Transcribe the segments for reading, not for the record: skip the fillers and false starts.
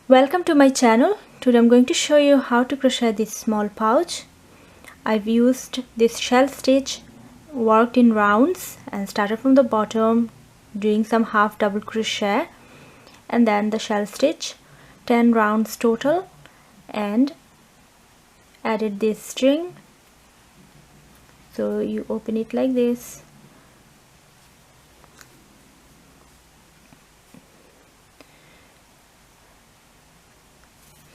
Welcome to my channel. Today I'm going to show you how to crochet this small pouch. I've used this shell stitch, worked in rounds and started from the bottom doing some half double crochet and then the shell stitch, 10 rounds total, and added this string. So you open it like this.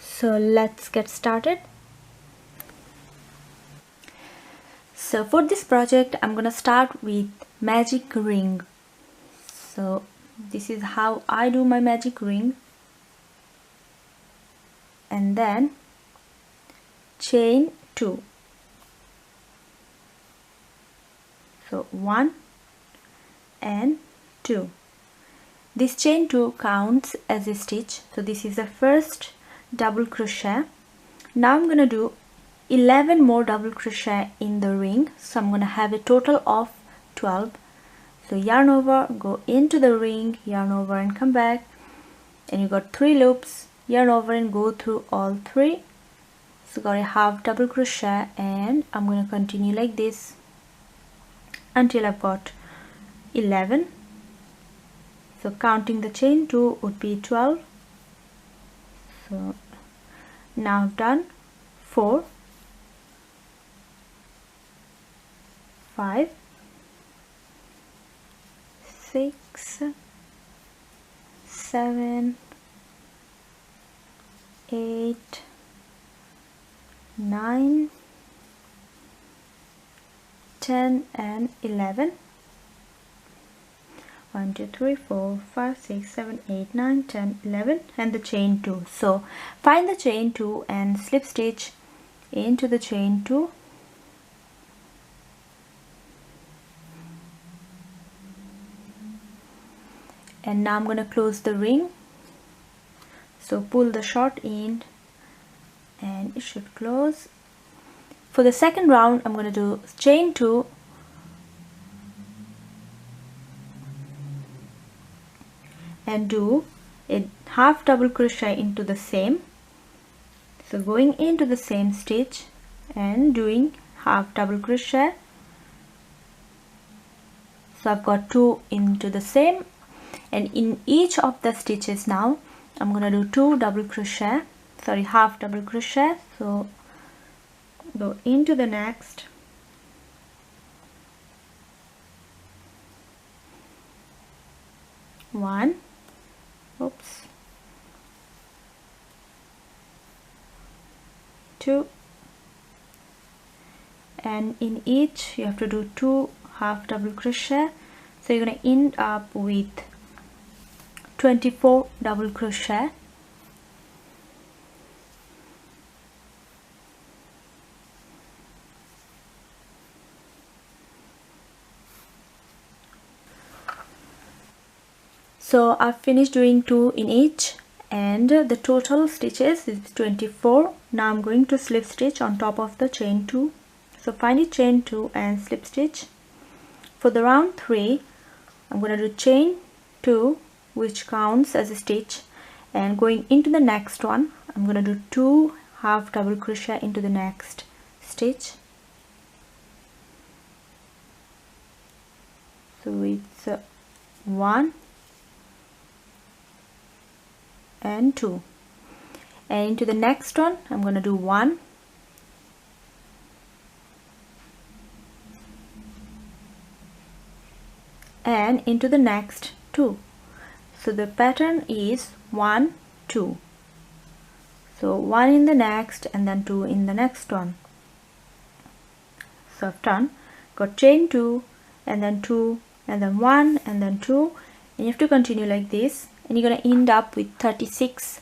So let's get started. So for this project I'm gonna start with magic ring. So this is how I do my magic ring, and then chain 2. So 1 and 2. This chain 2 counts as a stitch. So this is the first double crochet. Now I'm gonna do 11 more double crochet in the ring, so I'm gonna have a total of 12. So yarn over, go into the ring, yarn over and come back, and you got 3 loops, yarn over and go through all 3. So got a half double crochet, and I'm gonna continue like this until I've got 11. So counting the chain 2 would be 12. So now I've done 4, 5, 6, 7, 8, 9, 10 and 11. 1, 2, 3, 4, 5, 6, 7, 8, 9, 10, 11, and the chain 2. So find the chain 2 and slip stitch into the chain 2. And now I'm going to close the ring. So pull the short end and it should close. For the second round I'm going to do chain 2 and do a half double crochet into the same. So going into the same stitch and doing half double crochet. So I've got 2 into the same, and in each of the stitches now I'm gonna do 2 double crochet, half double crochet. So go into the next, one, oops, 2, and in each you have to do 2 half double crochet. So you're going to end up with 24 double crochet. So I've finished doing 2 in each, and the total stitches is 24. Now I'm going to slip stitch on top of the chain 2. So find a chain 2 and slip stitch. For the round 3 I'm going to do chain 2, which counts as a stitch, and going into the next one I'm going to do 2 half double crochet into the next stitch. So it's 1 and 2, and into the next one I'm going to do 1 and into the next 2. So the pattern is 1, 2. So 1 in the next and then 2 in the next one. So I've done, got chain 2 and then 2 and then 1 and then 2, and you have to continue like this, and you're going to end up with 36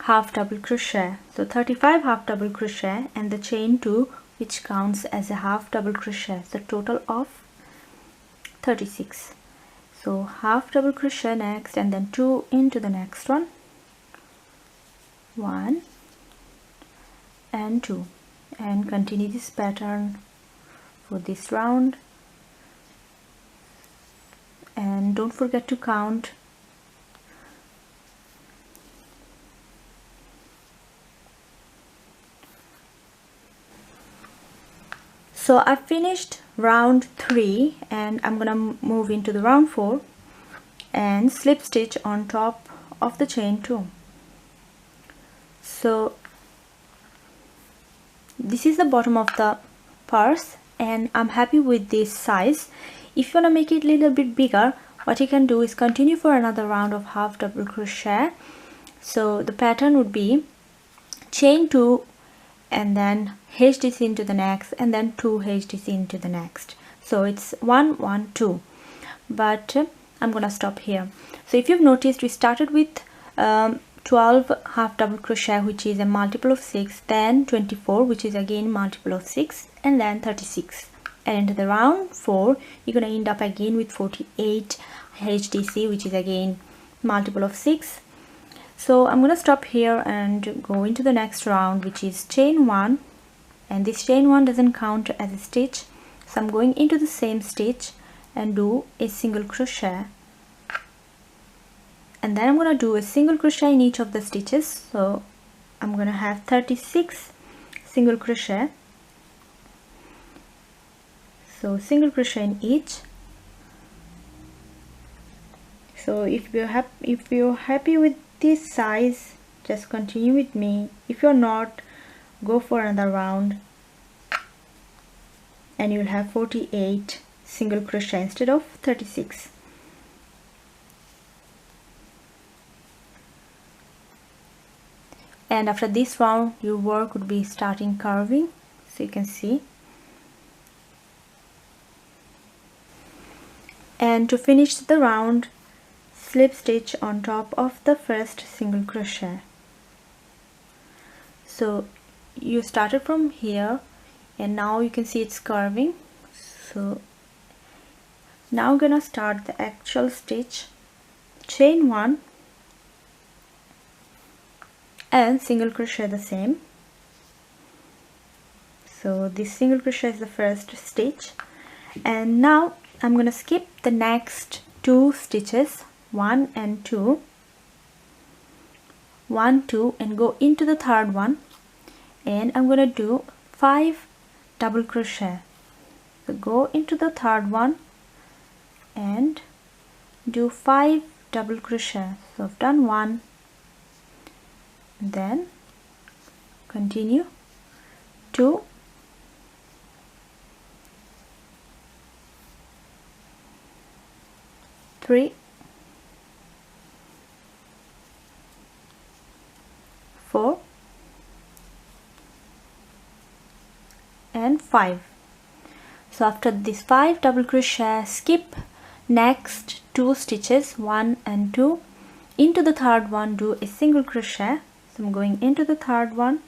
half double crochet. So 35 half double crochet and the chain 2, which counts as a half double crochet. So total of 36. So half double crochet next and then 2 into the next one, 1 and 2, and continue this pattern for this round. And don't forget to count So I finished round 3 and I'm gonna move into the round 4 and slip stitch on top of the chain 2. So this is the bottom of the purse and I'm happy with this size. If you want to make it a little bit bigger, what you can do is continue for another round of half double crochet. So the pattern would be chain 2 and then HDC into the next and then 2 HDC into the next. So it's 1 1 2, but I'm gonna stop here. So if you've noticed, we started with 12 half double crochet, which is a multiple of 6, then 24, which is again multiple of 6, and then 36. And into the round 4 you're gonna end up again with 48 HDC, which is again multiple of 6. So I'm gonna stop here and go into the next round, which is chain 1, and this chain 1 doesn't count as a stitch, so I'm going into the same stitch and do a single crochet, and then I'm gonna do a single crochet in each of the stitches. So I'm gonna have 36 single crochet, so single crochet in each. So if you're happy with this size, just continue with me. If you're not, go for another round and you'll have 48 single crochet instead of 36. And after this round your work would be starting curving, so you can see. And to finish the round, slip stitch on top of the first single crochet. So you started from here and now you can see it's curving. So now I'm gonna start the actual stitch, chain 1 and single crochet the same. So this single crochet is the first stitch, and now I'm gonna skip the next 2 stitches, 1 and 2, 1 2, and go into the third one, and I'm gonna do 5 double crochet. So go into the third one and do 5 double crochet. So I've done 1, then continue 2, 3, 4 and 5. So after this 5 double crochet, skip next 2 stitches, 1 and 2, into the third one do a single crochet. So I'm going into the third one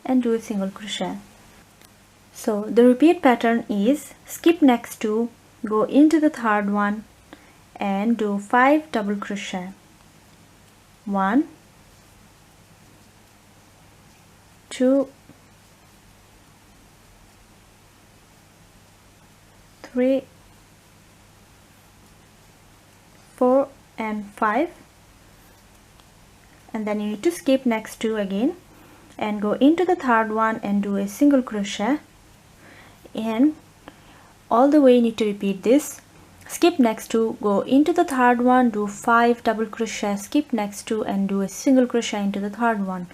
and do a single crochet. So the repeat pattern is skip next 2, go into the third one and do 5 double crochet, 1, 2, 3, 4 and 5, and then you need to skip next 2 again and go into the third one and do a single crochet, and all the way you need to repeat this. Skip next 2, go into the third one, do 5 double crochet, skip next 2 and do a single crochet into the third one.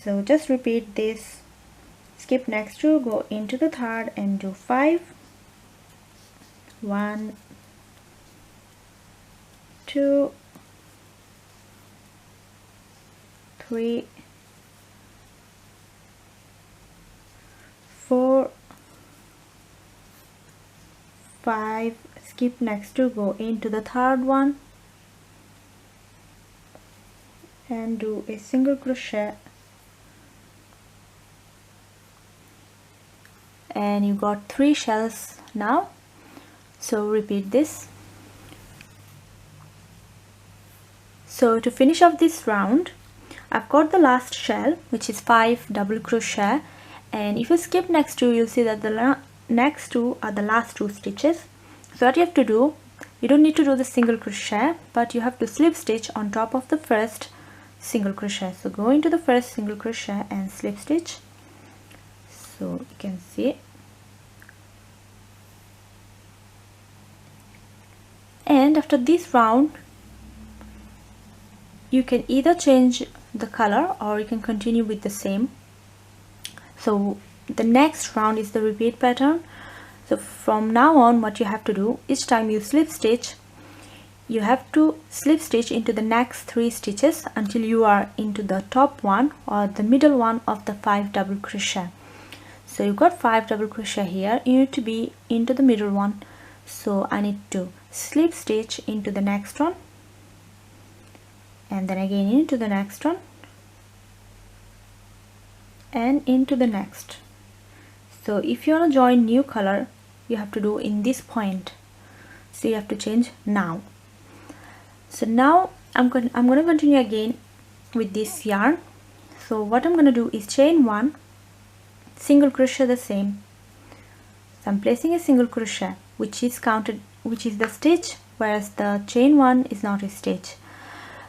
So just repeat this. Skip next 2, go into the third and do 5, 1, 2, 3, 4, 5, skip next 2, go into the third one and do a single crochet, and you got 3 shells now. So repeat this. So to finish off this round, I've got the last shell, which is 5 double crochet, and if you skip next 2, you'll see that the next 2 are the last 2 stitches. So what you have to do, you don't need to do the single crochet, but you have to slip stitch on top of the first single crochet. So go into the first single crochet and slip stitch. So you can see And after this round you can either change the color or you can continue with the same. So the next round is the repeat pattern. So from now on, what you have to do, each time you slip stitch, you have to slip stitch into the next 3 stitches until you are into the top one or the middle one of the 5 double crochet. So you got 5 double crochet here, you need to be into the middle one. So I need to slip stitch into the next one and then again into the next one and into the next. So if you want to join new color, you have to do in this point. So you have to change now. So now I'm going to continue again with this yarn. So what I'm going to do is chain 1, single crochet the same. So I'm placing a single crochet, which is counted, which is the stitch, whereas the chain 1 is not a stitch.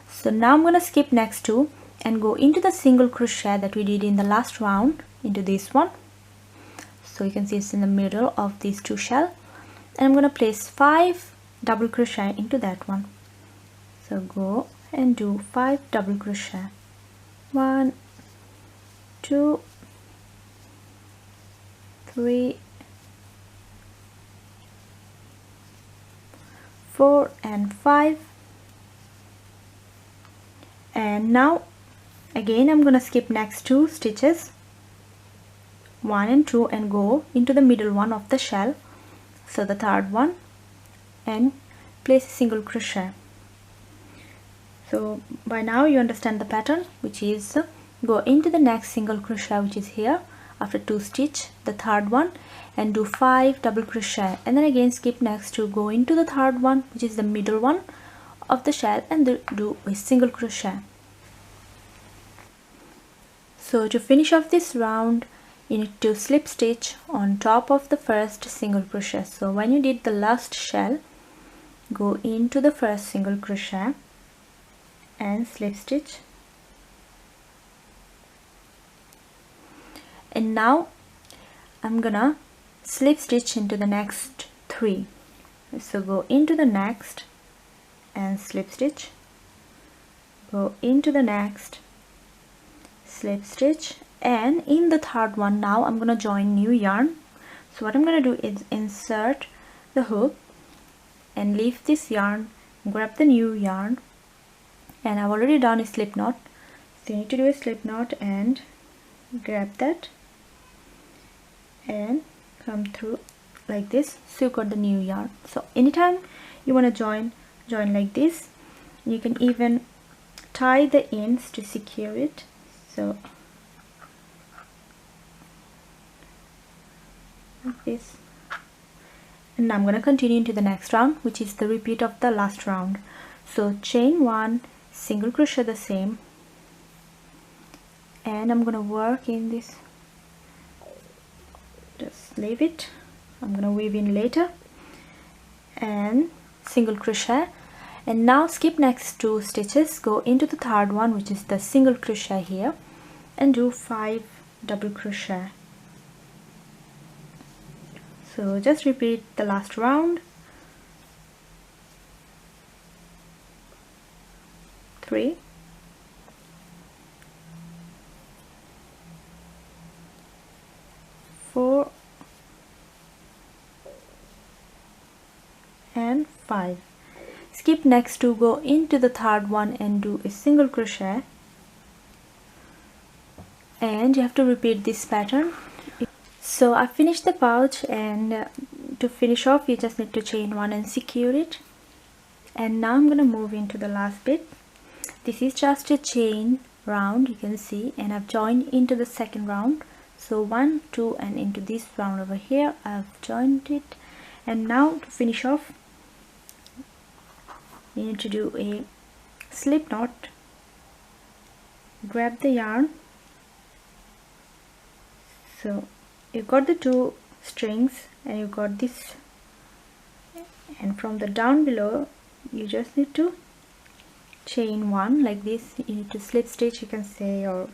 So now I'm going to skip next 2 and go into the single crochet that we did in the last round, into this one. So you can see it's in the middle of these 2 shells, and I'm going to place 5 double crochet into that one. So go and do 5 double crochet. 1, 2, 3, 4 and 5. And now again I'm gonna skip next 2 stitches, 1 and 2, and go into the middle one of the shell, so the third one, and place a single crochet. So by now you understand the pattern, which is go into the next single crochet, which is here after 2 stitch, the third one, and do 5 double crochet, and then again skip next 2, go into the third one, which is the middle one of the shell, and do a single crochet. So to finish off this round, you need to slip stitch on top of the first single crochet. So when you did the last shell, go into the first single crochet and slip stitch. And now I'm gonna slip stitch into the next 3. So go into the next and slip stitch, go into the next, slip stitch, and in the third one now I'm gonna join new yarn. So what I'm gonna do is insert the hook and leave this yarn, grab the new yarn, and I've already done a slip knot, so you need to do a slip knot and grab that and come through like this. So you got the new yarn. So anytime you want to join like this, you can even tie the ends to secure it. So like this, and now I'm going to continue into the next round, which is the repeat of the last round. So chain 1, single crochet the same, and I'm going to work in this, just leave it, I'm going to weave in later, and single crochet. And now skip next 2 stitches, go into the third one, which is the single crochet here, and do 5 double crochet. So just repeat the last round. 3, 4 and 5. Skip next 2, go into the third one and do a single crochet, and you have to repeat this pattern. So I finished the pouch, and to finish off you just need to chain 1 and secure it. And now I'm going to move into the last bit. This is just a chain round, you can see, and I've joined into the second round. So 1, 2, and into this round over here I've joined it. And now to finish off, you need to do a slip knot, grab the yarn. So you've got the 2 strings and you've got this, and from the down below you just need to chain 1 like this. You need to slip stitch, you can say, or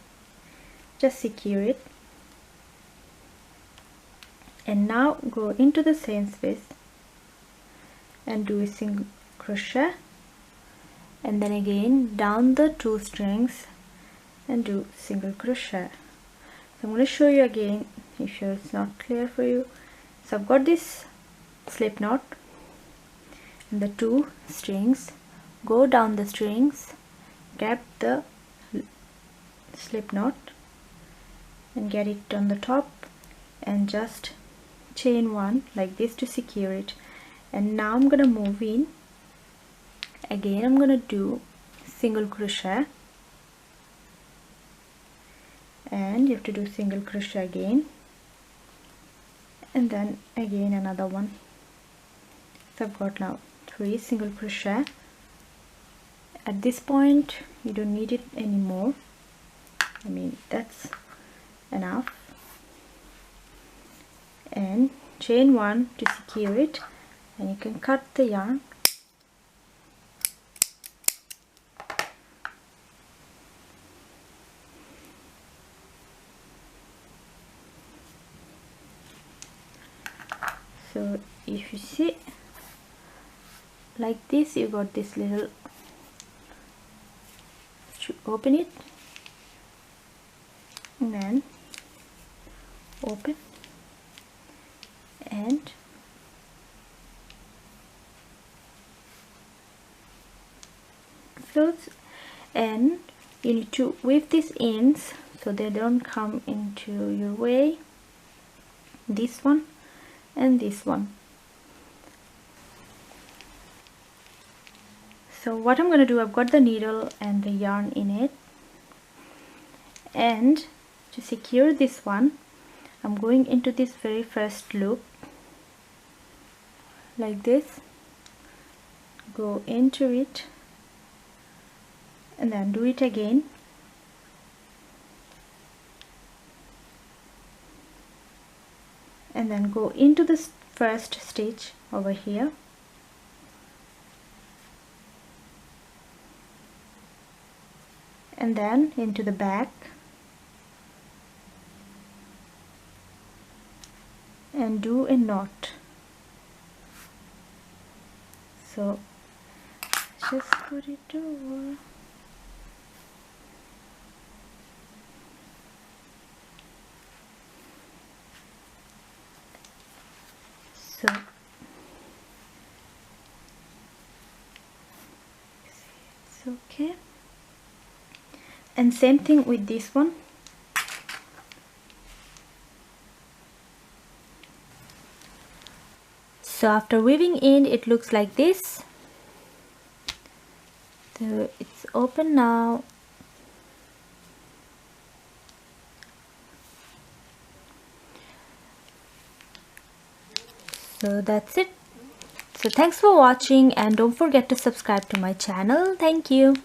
just secure it. And now go into the same space and do a single crochet, and then again down the 2 strings and do single crochet. So I'm going to show you again if it's not clear for you. So I've got this slip knot and the 2 strings, go down the strings, grab the slip knot and get it on the top and just chain 1 like this to secure it. And now I'm gonna move in. Again I'm gonna do single crochet, and you have to do single crochet again, and then again another one. So I've got now 3 single crochet. At this point you don't need it anymore, I mean that's enough, and chain 1 to secure it, and you can cut the yarn. So if you see like this, you got this little, open it and then open and close, and you need to weave these ends so they don't come into your way, this one and this one. So what I'm going to do, I've got the needle and the yarn in it, and to secure this one I'm going into this very first loop like this, go into it and then do it again, and then go into this first stitch over here, and then into the back and do a knot. So just put it over. So it's okay, and same thing with this one. So after weaving in, it looks like this. So it's open now. So that's it. So thanks for watching, and don't forget to subscribe to my channel. Thank you.